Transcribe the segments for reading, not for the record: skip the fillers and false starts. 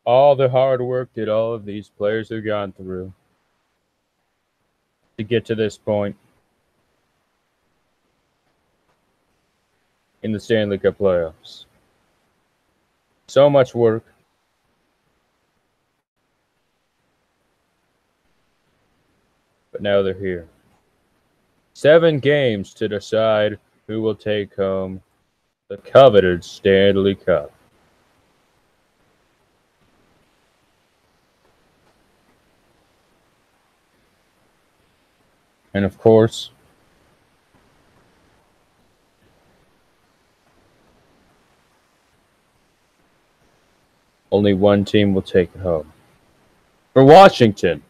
all the hard work that all of these players have gone through to get to this point in the Stanley Cup playoffs. So much work. But now they're here. 7 games to decide who will take home the coveted Stanley Cup. And of course, only one team will take it home. For Washington,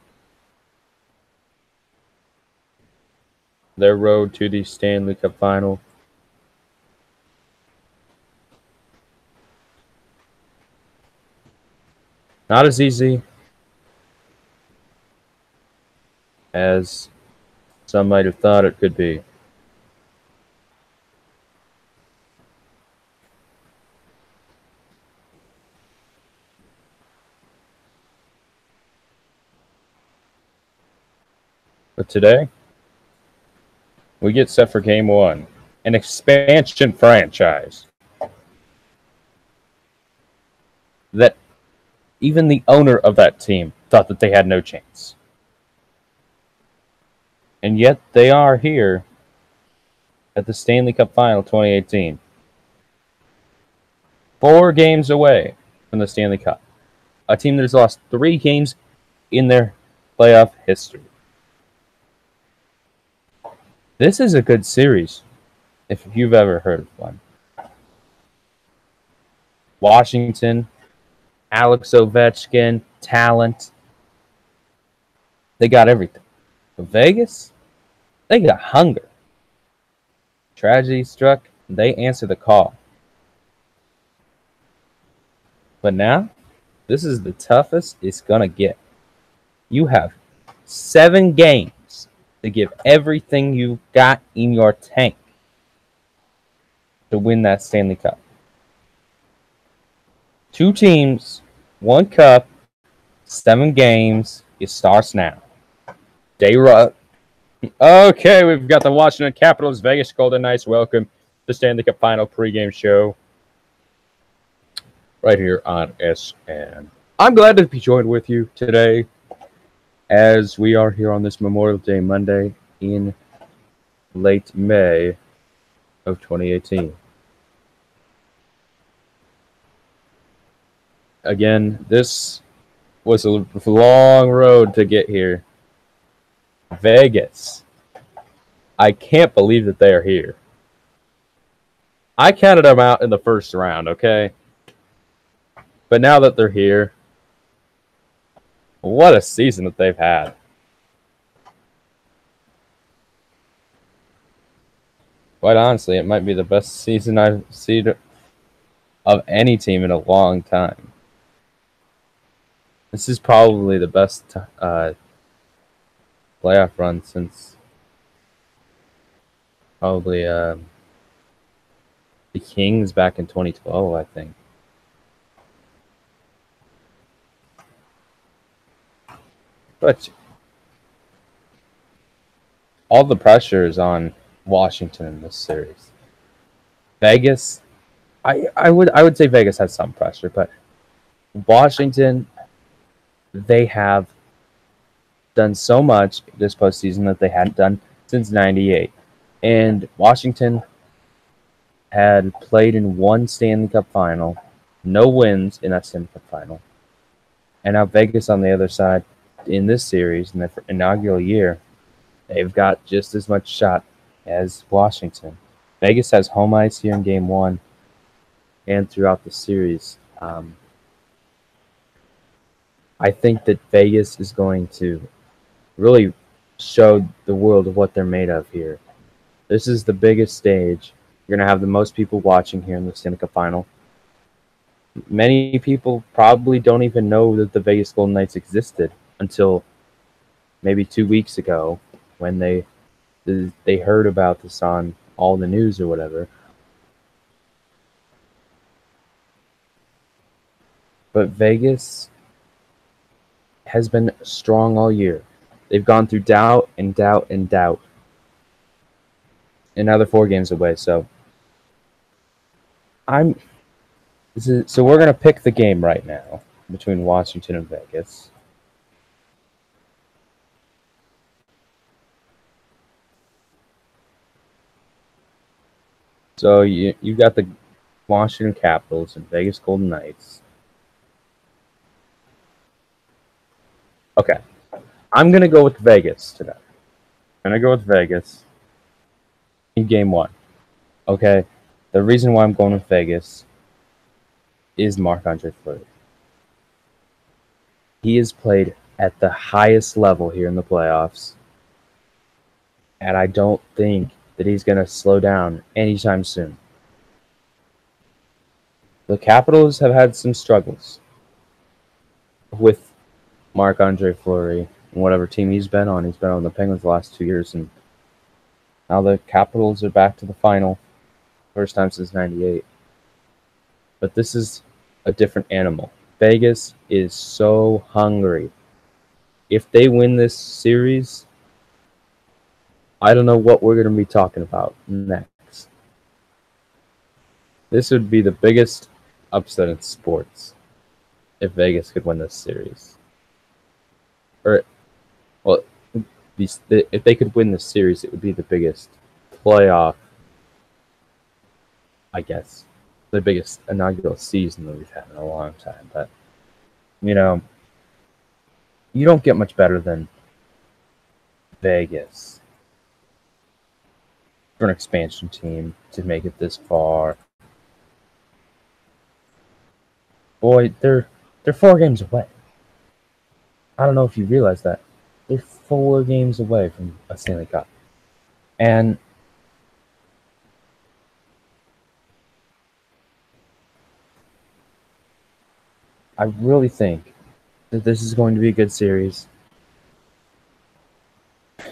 their road to the Stanley Cup final. Not as easy as some might have thought it could be. But today, we get set for Game 1, an expansion franchise that even the owner of that team thought that they had no chance. And yet they are here at the Stanley Cup Final 2018. 4 games away from the Stanley Cup. A team that has lost 3 games in their playoff history. This is a good series, if you've ever heard of one. Washington, Alex Ovechkin, talent. They got everything. But Vegas, they got hunger. Tragedy struck, they answer the call. But now, this is the toughest it's going to get. You have 7 games to give everything you've got in your tank to win that Stanley Cup. 2 teams, 1 cup, 7 games. It starts now. Day run. Okay, we've got the Washington Capitals, Vegas Golden Knights. Welcome to the Stanley Cup Final pregame show right here on SN. I'm glad to be joined with you today as we are here on this Memorial Day Monday in late May of 2018. Again, this was a long road to get here. Vegas. I can't believe that they are here. I counted them out in the first round, okay? But now that they're here, what a season that they've had. Quite honestly, it might be the best season I've seen of any team in a long time. This is probably the best playoff run since probably the Kings back in 2012, I think. But all the pressure is on Washington in this series. Vegas, I would say Vegas has some pressure, but Washington, they have done so much this postseason that they hadn't done since '98. And Washington had played in 1 Stanley Cup final, no wins in that Stanley Cup final. And now Vegas on the other side, in this series, in the inaugural year, they've got just as much shot as Washington. Vegas has home ice here in Game 1 and throughout the series. I think that Vegas is going to really show the world of what they're made of here. This is the biggest stage. You're going to have the most people watching here in the Stanley Cup Final. Many people probably don't even know that the Vegas Golden Knights existed until maybe 2 weeks ago when they heard about this on all the news or whatever. But Vegas has been strong all year. They've gone through doubt and doubt and doubt. And now they're 4 games away. So we're gonna pick the game right now between Washington and Vegas. So you got the Washington Capitals and Vegas Golden Knights. Okay. I'm going to go with Vegas today. I'm going to go with Vegas in game 1. Okay? The reason why I'm going with Vegas is Marc-Andre Fleury. He has played at the highest level here in the playoffs. And I don't think that he's going to slow down anytime soon. The Capitals have had some struggles with Marc-Andre Fleury and whatever team he's been on. He's been on the Penguins the last 2 years, and now the Capitals are back to the final. First time since '98. But this is a different animal. Vegas is so hungry. If they win this series, I don't know what we're going to be talking about next. This would be the biggest upset in sports if Vegas could win this series. If they could win this series, it would be the biggest playoff, I guess, the biggest inaugural season that we've had in a long time. But, you don't get much better than Vegas for an expansion team to make it this far. Boy, they're 4 games away. I don't know if you realize that. They're 4 games away from a Stanley Cup. And I really think that this is going to be a good series.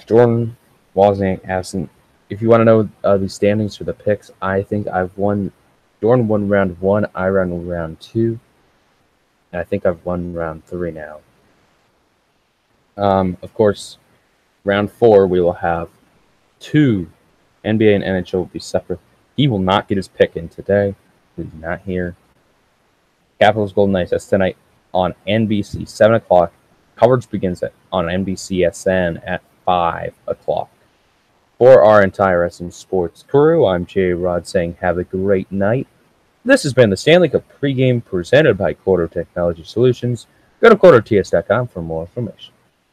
Jordan Wozniak asked, if you want to know the standings for the picks, I think I've won. Jordan won round 1, I won round 2, and I think I've won round 3 now. Of course, round 4 we will have 2 NBA and NHL will be separate. He will not get his pick in today. He's not here. Capitals Golden Knights, that's tonight on NBC, 7 o'clock. Coverage begins on NBCSN at 5 o'clock. For our entire wrestling sports crew, I'm Jay Rod saying have a great night. This has been the Stanley Cup pregame presented by Quarter Technology Solutions. Go to quarterts.com for more information.